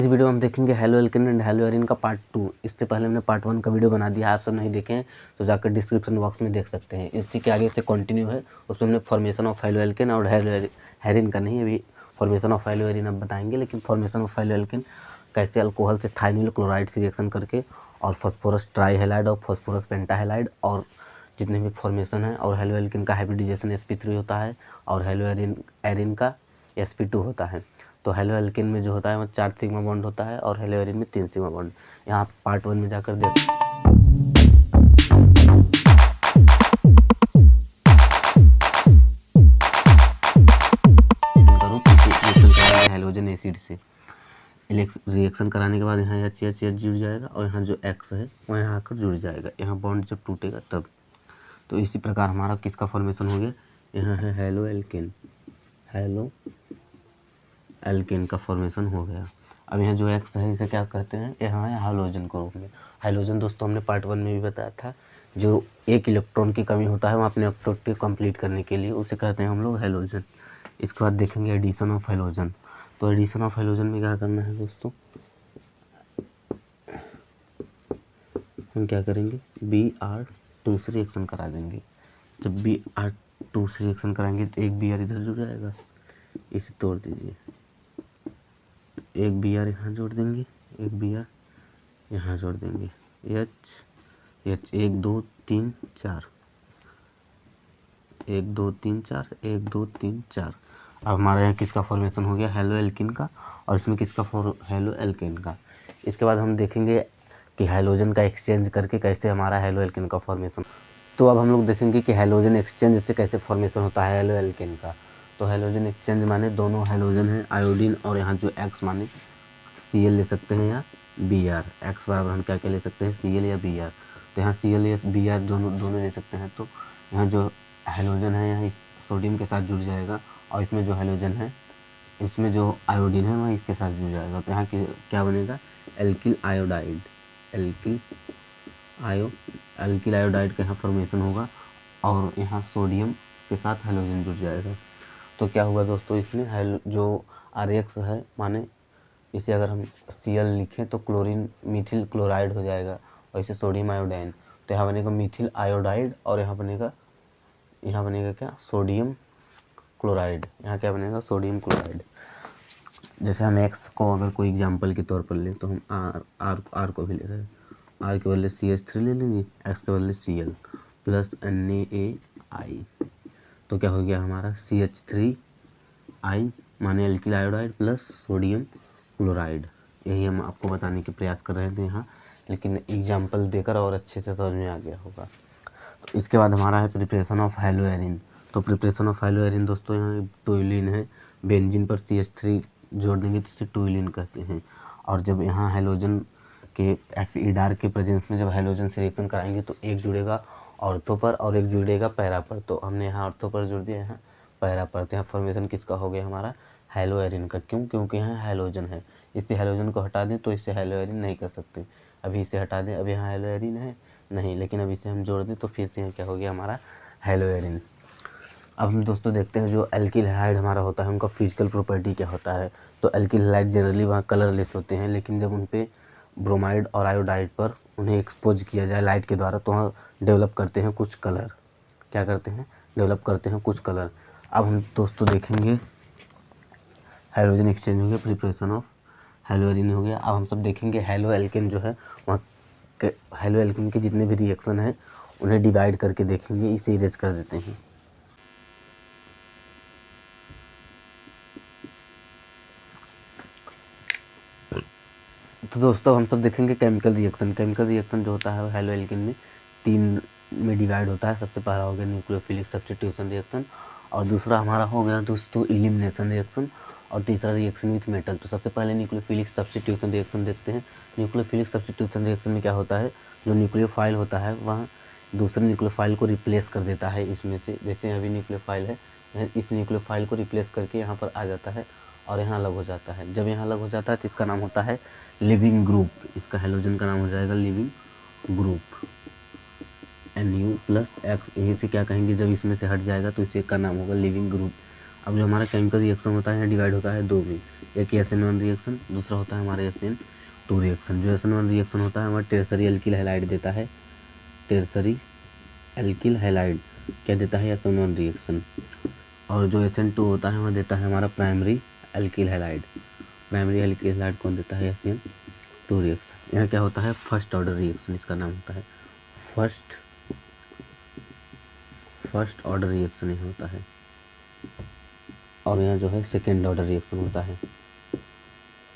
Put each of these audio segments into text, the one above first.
Video में हम देखेंगे halo alkane and hello Erin का पार्ट 2। इससे पहले हमने पार्ट 1 का वीडियो बना दिया है, आप सब नहीं देखें तो जाकर डिस्क्रिप्शन बॉक्स में देख सकते हैं। इसी के आगे से कंटिन्यू है, उसमें हमने फॉर्मेशन ऑफ हेलो एल्केन और हेलो हेरिन का नहीं, अभी फॉर्मेशन ऑफ हेलो एरिन अब बताएंगे। लेकिन फॉर्मेशन ऑफ हेलो एल्केन कैसे अल्कोहल से थाइनिल क्लोराइड से रिएक्शन करके और फास्फोरस ट्राईहेलाइड और फास्फोरस पेंटाहेलाइड और जितने भी फॉर्मेशन है, और हेलो एल्केन का हाइब्रिडाइजेशन sp3 होता है और हेलो एरिन का sp2 होता है। तो हेलो एल्केन में जो होता है वो 4 सिग्मा बॉन्ड होता है और हेलो एरिन में 3 सिग्मा बॉन्ड। यहाँ पार्ट 1 में जाकर देख हेलोजन एसिड से रिएक्शन कराने के बाद यहाँ एच जुड़ जाएगा और यहाँ जो एक्स है वो यहाँ आकर जुड़ जाएगा। यहाँ बॉन्ड जब टूटेगा तब। तो इसी प्रकार हमारा किसका फॉर्मेशन हो गया, यहाँ है हेलो एल्केन का फॉर्मेशन हो गया। अब यहाँ जो एक्स है इसे क्या कहते हैं, यहाँ है हाइड्रोजन के रूप में। हाइड्रोजन दोस्तों हमने पार्ट 1 में भी बताया था, जो एक इलेक्ट्रॉन की कमी होता है वो अपने ऑब्जेक्टिव कंप्लीट करने के लिए, उसे कहते हैं हम लोग हाइड्रोजन। इसके बाद देखेंगे एडिशन ऑफ हाइड्रोजन। तो एडिशन ऑफ हाइड्रोजन में क्या करना है दोस्तों, हम क्या करेंगे, Br2 से रिएक्शन करा देंगे। जब Br2 से रिएक्शन कराएंगे तो एक Br इधर जुड़ जाएगा, इसे तोड़ दीजिए, एक Br यहाँ जोड़ देंगे, एक Br यहाँ जोड़ देंगे, H 1 2 3 4, 1 2 3 4, 1 2 3 4। अब हमारे यहाँ किसका फॉर्मेशन हो गया, हेलो एल्किन का, और इसमें किसका हेलो एल्केन का। इसके बाद हम देखेंगे कि हाइड्रोजन का एक्सचेंज करके कैसे हमारा हेलो एल्केन का फॉर्मेशन। तो अब हम लोग देखेंगे कि हाइड्रोजन एक्सचेंज से कैसे फॉर्मेशन होता है हेलो एल्केन का। तो हाइड्रोजन एक्सचेंज माने दोनों हाइड्रोजन है आयोडीन, और यहाँ जो एक्स माने Cl ले सकते हैं या Br। एक्स बराबर हम क्या क्या ले सकते हैं, Cl या Br। तो यहाँ Cl या Br दोनों ले सकते हैं। तो यहाँ जो हाइड्रोजन है यहाँ सोडियम के साथ जुड़ जाएगा, और इसमें जो हाइड्रोजन है इसमें जो आयोडीन है वह इसके साथ जुड़ जाएगा। तो यहाँ क्या बनेगा, एल्किल आयोडाइड। एल्किल आयोडाइड का यहाँ फॉर्मेशन होगा, और यहाँ सोडियम के साथ हाइड्रोजन जुड़ जाएगा। तो क्या हुआ दोस्तों, इसमें जो RX है माने इसे अगर हम Cl लिखें तो क्लोरीन मीथिल क्लोराइड हो जाएगा, और इसे सोडियम आयोडाइन। तो यहाँ बनेगा मीथिल आयोडाइड, और यहाँ बनेगा क्या, सोडियम क्लोराइड। यहाँ क्या बनेगा, सोडियम क्लोराइड। जैसे हम एक्स को अगर कोई एग्जांपल के तौर पर लें तो हम आर को भी ले रहे हैं, आर के बदले CH3 ले लेंगे, एक्स के बदले Cl प्लस NaAI। तो क्या हो गया हमारा CH3I माने alkyl iodide plus sodium chloride. यही हम आपको बताने के प्रयास कर रहे थे यहाँ, लेकिन एग्जाम्पल देकर और अच्छे से समझ में आ गया होगा। तो इसके बाद हमारा है प्रिपरेशन ऑफ हेलो एरिन। तो प्रिपरेशन ऑफ हेलो एरिन दोस्तों यहाँ टोइलिन है, बेंजीन पर CH3 जोड़ देंगे तो इसे टोइलिन कहते हैं। और जब यहाँ हेलोजन के Fe' के प्रेजेंस में जब हेलोजन से रिएक्शन कराएंगे तो एक जुड़ेगा ऑर्थो पर और एक जुड़ेगा पैरा पर। तो हमने यहाँ ऑर्थो पर जोड़ दिया, यहाँ पैरा पर। तो यहाँ फॉर्मेशन किसका हो गया हमारा, हेलो एरिन का। क्यों, क्योंकि यहाँ हेलोजन है, इससे हेलोजन को हटा दें तो इससे हेलो एरिन नहीं कर सकते। अभी इसे हटा दें, अभी यहाँ हेलो एरिन है नहीं, लेकिन अब इसे हम जोड़ दें तो फिर से यहाँ क्या हो गया हमारा हेलो एरिन। अब हम दोस्तों देखते हैं जो एल्किल हैलाइड हमारा होता है उनका फिजिकल प्रॉपर्टी क्या होता है। तो एल्किल हैलाइड जनरली वहाँ कलरलेस होते हैं, लेकिन जब उन पे ब्रोमाइड और आयोडाइड पर उन्हें एक्सपोज किया जाए लाइट के द्वारा तो वहाँ डेवलप करते हैं कुछ कलर। क्या करते हैं, डेवलप करते हैं कुछ कलर। अब हम दोस्तों देखेंगे हाइड्रोजन एक्सचेंज हो गया, प्रिपरेशन ऑफ हेलो एरिन हो गया। अब हम सब देखेंगे हेलो एल्केन जो है वहाँ हेलो एल्केन के जितने भी रिएक्शन हैं उन्हें डिवाइड करके देखेंगे। इसे इरेज कर देते हैं। तो दोस्तों हम सब देखेंगे केमिकल रिएक्शन जो होता है हेलो एल्केन में 3 में डिवाइड होता है। सबसे पहला हो गया न्यूक्लियोफिलिक सब्स्टिट्यूशन रिएक्शन, और दूसरा हमारा हो गया दोस्तों एलिमिनेशन रिएक्शन, और तीसरा रिएक्शन विथ मेटल। तो सबसे पहले न्यूक्लियोफिलिक सब्स्टिट्यूशन रिएक्शन देखते हैं। न्यूक्लियोफिलिक सब्स्टिट्यूशन रिएक्शन में क्या होता है, जो न्यूक्लियोफाइल होता है वह दूसरे न्यूक्लियोफाइल को रिप्लेस कर देता है इसमें से। जैसे अभी न्यूक्लियोफाइल है, इस न्यूक्लियोफाइल को रिप्लेस करके यहाँ पर आ जाता है और यहाँ अलग हो जाता है। जब यहाँ अलग हो जाता है तो इसका नाम होता है लिविंग ग्रुप। इसका हेलोजन का नाम हो जाएगा लिविंग ग्रुप, Nu+X। यहीं से क्या कहेंगे, जब इसमें से हट जाएगा तो इसे का नाम होगा लिविंग ग्रुप। अब जो हमारा केमिकल रिएक्शन होता है डिवाइड होता है 2 में। एक SN1 रिएक्शन, दूसरा होता है हमारा SN2 रिएक्शन। जो SN1 रिएक्शन होता है हमारा टेरसरी एल्किल हैलाइड देता है, टेरसरी एल्किल हैलाइड क्या देता है, SN1 रिएक्शन। और जो SN2 होता है वह देता है हमारा primary alkyl halide. Primary alkyl halide कौन देता है, SN2 रिएक्शन। यहाँ क्या होता है, फर्स्ट ऑर्डर रिएक्शन इसका नाम होता है, फर्स्ट ऑर्डर रिएक्शन यह होता है। और यहाँ जो है सेकेंड ऑर्डर रिएक्शन होता है।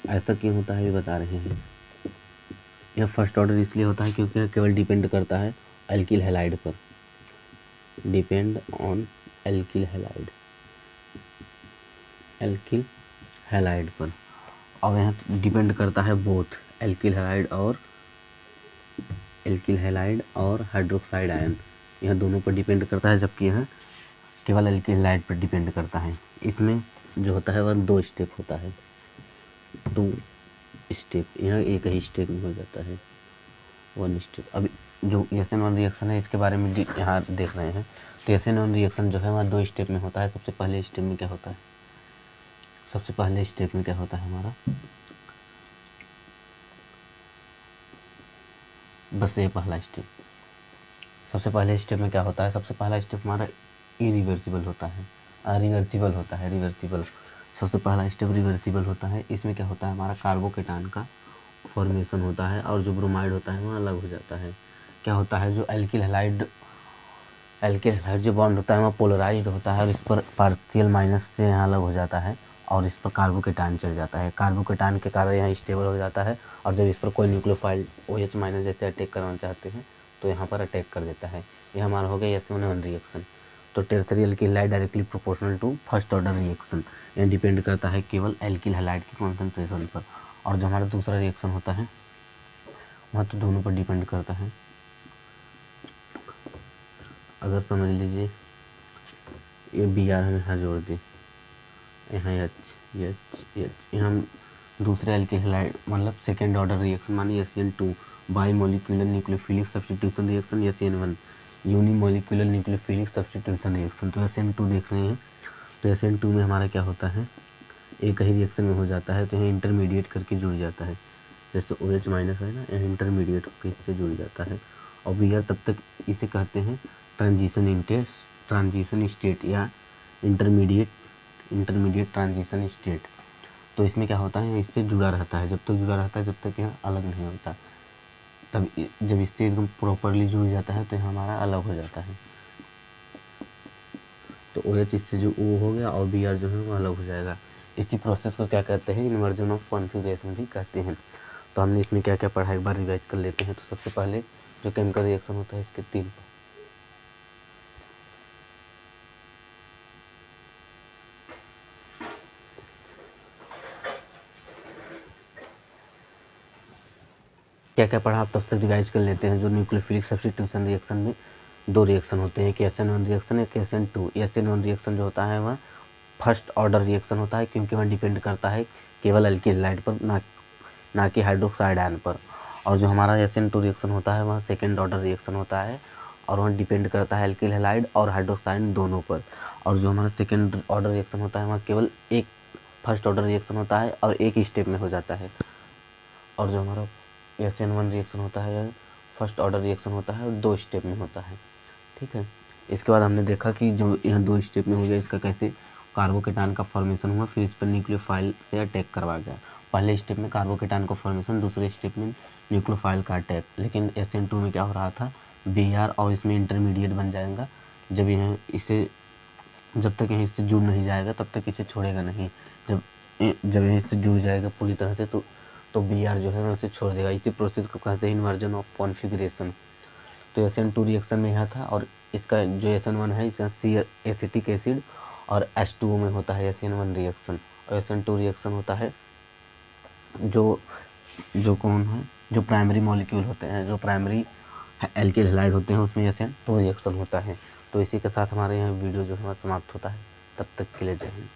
ऐसा क्यों होता है ये बता रहे हैं। यह फर्स्ट ऑर्डर इसलिए होता है क्योंकि यह केवल डिपेंड करता है एल्किल हैलाइड पर, डिपेंड ऑन एल्किल हैलाइड पर। और यहाँ डिपेंड करता है बोथ एल्किल हैलाइड और हाइड्रोक्साइड आयन, यह दोनों पर डिपेंड करता है, जबकि यह केवल एल्किल हैलाइड पर डिपेंड करता है। इसमें जो होता है वह 2 स्टेप होता है, 2 स्टेप, यह एक ही स्टेप में हो जाता है, 1 स्टेप। अब जो SN1 रिएक्शन है इसके बारे में यहाँ देख रहे हैं। तो SN1 रिएक्शन जो है वह 2 स्टेप में होता है। सबसे पहले स्टेप में क्या होता है, हमारा बस ये पहला स्टेप। सबसे पहले स्टेप में क्या होता है, सबसे पहला स्टेप हमारा रिवर्सिबल होता है। सबसे पहला स्टेप रिवर्सिबल होता है। इसमें क्या होता है, हमारा कार्बोकेटान का फॉर्मेशन होता है और जो ब्रोमाइड होता है वह अलग हो जाता है। क्या होता है, जो एल्किल हैलाइड जो बॉन्ड होता है वह पोलराइज्ड होता है और इस पर पार्शियल माइनस से यहाँ अलग हो जाता है और इस पर कार्बोकेटान चढ़ जाता है। कार्बोकेटान के कारण यहाँ स्टेबल हो जाता है और जब इस पर कोई न्यूक्लियोफाइल OH माइनस जैसे अटैक करना चाहते हैं तो यहाँ पर अटैक कर देता है। यह हमारा हो गया SN1 रिएक्शन। तो tertiary alkyl halide directly proportional to first order reaction, यह डिपेंड करता है केवल एल्किल हैलाइड की कॉन्सेंट्रेशन पर। और जो हमारा दूसरा रिएक्शन होता है वह तो दोनों पर डिपेंड करता है। अगर समझ लीजिए ये Br हम यहाँ जोड़ दें, यहाँ H, यहाँ हम दूसरे एल्किल हैलाइड मतलब सेकेंड ऑर्डर रिएक्शन मानिए SN2 by molecular nucleophilic substitution reaction, SN1 unimolecular nucleophilic substitution reaction. तो SN2 देख रहे हैं, तो SN2 में हमारा क्या होता है, एक ही रिएक्शन में हो जाता है, तो यहाँ इंटरमीडिएट करके जुड़ जाता है। जैसे OH माइनस है ना, यहाँ इंटरमीडिएट होकर इससे जुड़ जाता है। और Br तब तक इसे कहते हैं ट्रांजिशन स्टेट या इंटरमीडिएट ट्रांजिशन स्टेट। तो इसमें क्या होता है, इससे जुड़ा रहता है, जब तक जुड़ा रहता है जब तक यह अलग नहीं होता। तब जब इससे एकदम प्रॉपरली जुड़ जाता है तो यह हमारा अलग हो जाता है। तो OH इससे जो O हो गया और Br जो है वो अलग हो जाएगा। इसी प्रोसेस को क्या कहते हैं, इन्वर्जन ऑफ कॉन्फिगरेशन भी कहते हैं। तो हमने इसमें क्या क्या पढ़ा एक बार रिवाइज कर लेते हैं। तो सबसे पहले जो केमिकल रिएक्शन होता है इसके 3 क्या क्या पढ़ा आप तब तक रिवाइज कर लेते हैं। जो न्यूक्लियोफिलिक सब्स्टिट्यूशन रिएक्शन में 2 रिएक्शन होते हैं, एक SN1 रिएक्शन एक SN2। SN1 रिएक्शन जो होता है वह फर्स्ट ऑर्डर रिएक्शन होता है क्योंकि वह डिपेंड करता है केवल एल्किल हैलाइड पर, ना कि हाइड्रोक्साइड आयन पर। और जो हमारा SN2 रिएक्शन होता है वह सेकेंड ऑर्डर रिएक्शन होता है और वह डिपेंड करता है एल्किल हैलाइड और हाइड्रोक्साइड दोनों पर। और जो हमारा सेकेंड ऑर्डर रिएक्शन होता है वह केवल एक फर्स्ट ऑर्डर रिएक्शन होता है और एक ही स्टेप में हो जाता है। और जो हमारा SN1 रिएक्शन होता है फर्स्ट ऑर्डर रिएक्शन होता है और 2 स्टेप में होता है। ठीक है, इसके बाद हमने देखा कि जो यह 2 स्टेप में हो गया इसका कैसे कार्बोकेटान का फॉर्मेशन हुआ, फिर इस पर न्यूक्लियोफाइल से अटैक करवा गया। पहले स्टेप में कार्बोकेटान का फॉर्मेशन, दूसरे स्टेप में न्यूक्लियोफाइल का अटैक। लेकिन SN2 में क्या हो रहा था, Br और इसमें इंटरमीडिएट बन जाएगा। जब तक यह इससे जुड़ नहीं जाएगा तब तक इसे छोड़ेगा नहीं। जब यह इससे जुड़ जाएगा पूरी तरह से तो Br जो है उसे छोड़ देगा। इसी प्रोसेस को कहते हैं इन्वर्जन ऑफ कॉन्फिगरेशन। तो SN2 रिएक्शन में यह था और इसका जो SN1 है इसका C एसिटिक एसिड और H2O में होता है SN1 रिएक्शन। और SN2 रिएक्शन होता है जो कौन है, जो प्राइमरी मॉलिक्यूल होते हैं, जो प्राइमरी एल्किल हैलाइड होते हैं उसमें SN2 रिएक्शन होता है। तो इसी के साथ हमारे यहाँ वीडियो जो है समाप्त होता है। तब तक के लिए जय हिंद।